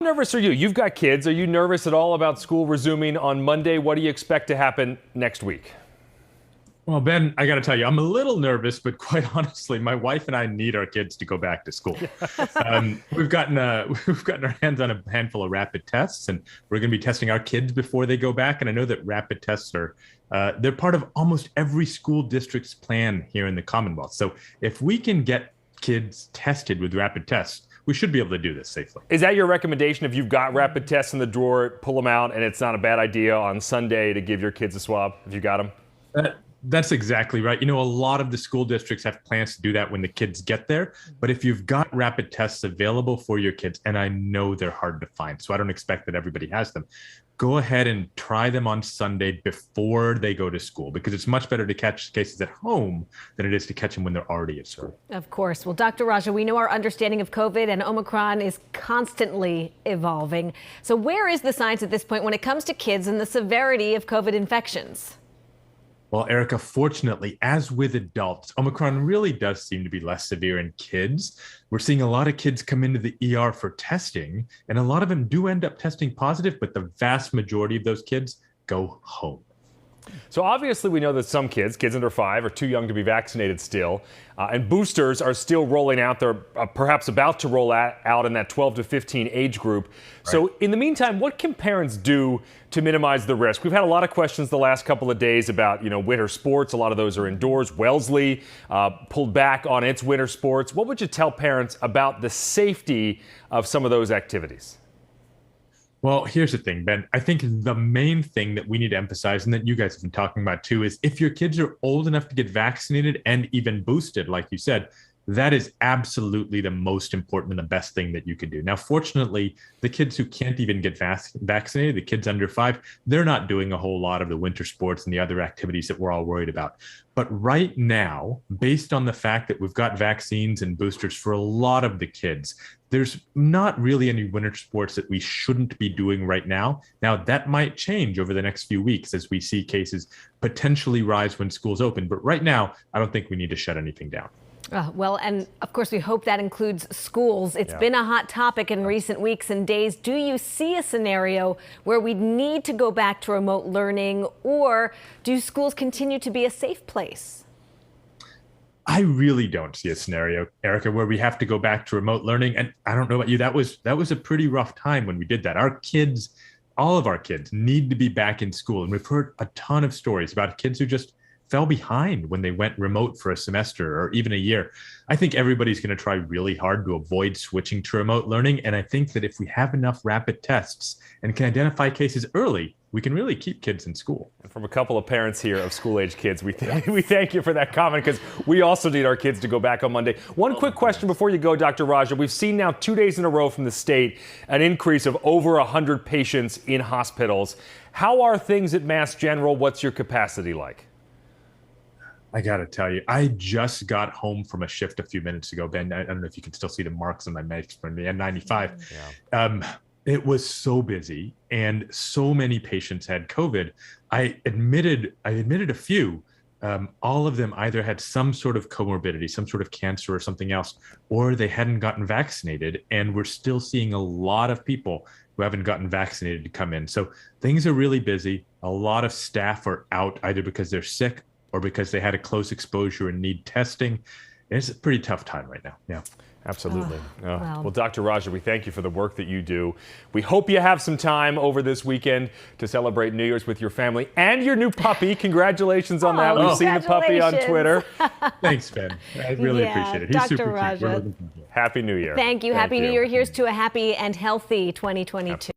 How nervous are you? You've got kids. Are you nervous at all about school resuming on Monday? What do you expect to happen next week? Well, Ben, I got to tell you, I'm a little nervous, but quite honestly, my wife and I need our kids to go back to school. We've gotten our hands on a handful of rapid tests, and we're going to be testing our kids before they go back. And I know that rapid tests are they're part of almost every school district's plan here in the Commonwealth. So if we can get kids tested with rapid tests, we should be able to do this safely. Is that your recommendation? If you've got rapid tests in the drawer, pull them out, and it's not a bad idea on Sunday to give your kids a swab if you got them? That's exactly right. You know, a lot of the school districts have plans to do that when the kids get there. But if you've got rapid tests available for your kids, and I know they're hard to find, so I don't expect that everybody has them, go ahead and try them on Sunday before they go to school, because it's much better to catch cases at home than it is to catch them when they're already at school. Of course. Well, Dr. Raja, we know our understanding of COVID and Omicron is constantly evolving. So where is the science at this point when it comes to kids and the severity of COVID infections? Well, Erica, fortunately, as with adults, Omicron really does seem to be less severe in kids. We're seeing a lot of kids come into the ER for testing, and a lot of them do end up testing positive, but the vast majority of those kids go home. So obviously we know that some kids under 5, are too young to be vaccinated still, and boosters are still rolling out. They're perhaps about to roll out in that 12 to 15 age group. Right. So in the meantime, what can parents do to minimize the risk? We've had a lot of questions the last couple of days about, winter sports. A lot of those are indoors. Wellesley pulled back on its winter sports. What would you tell parents about the safety of some of those activities? Well, here's the thing, Ben. I think the main thing that we need to emphasize, and that you guys have been talking about too, is if your kids are old enough to get vaccinated and even boosted, like you said, that is absolutely the most important and the best thing that you could do. Now, fortunately, the kids who can't even get vaccinated, the kids under 5, they're not doing a whole lot of the winter sports and the other activities that we're all worried about. But right now, based on the fact that we've got vaccines and boosters for a lot of the kids, there's not really any winter sports that we shouldn't be doing right now. Now, that might change over the next few weeks as we see cases potentially rise when schools open. But right now, I don't think we need to shut anything down. Well, and of course, we hope that includes schools. It's been a hot topic in recent weeks and days. Do you see a scenario where we need to go back to remote learning, or do schools continue to be a safe place? I really don't see a scenario, Erica, where we have to go back to remote learning. And I don't know about you, that was a pretty rough time when we did that. Our kids, all of our kids, need to be back in school. And we've heard a ton of stories about kids who just fell behind when they went remote for a semester or even a year. I think everybody's going to try really hard to avoid switching to remote learning. And I think that if we have enough rapid tests and can identify cases early, we can really keep kids in school. And from a couple of parents here of school-age kids, we thank you for that comment, because we also need our kids to go back on Monday. One quick question before you go, Dr. Raja. We've seen now 2 days in a row from the state an increase of over 100 patients in hospitals. How are things at Mass General? What's your capacity like? I got to tell you, I just got home from a shift a few minutes ago, Ben. I don't know if you can still see the marks on my mask from the N95. Yeah. It was so busy and so many patients had COVID. I admitted a few. All of them either had some sort of comorbidity, some sort of cancer or something else, or they hadn't gotten vaccinated. And we're still seeing a lot of people who haven't gotten vaccinated to come in. So things are really busy. A lot of staff are out either because they're sick or because they had a close exposure and need testing. It's a pretty tough time right now. Yeah. Absolutely. Well, Dr. Raja, we thank you for the work that you do. We hope you have some time over this weekend to celebrate New Year's with your family and your new puppy. Congratulations on that. We've seen the puppy on Twitter. Thanks, Ben. I really appreciate it. He's Dr. super Raja. cute. Happy New Year. Thank you. Happy New Year. Here's to a happy and healthy 2022.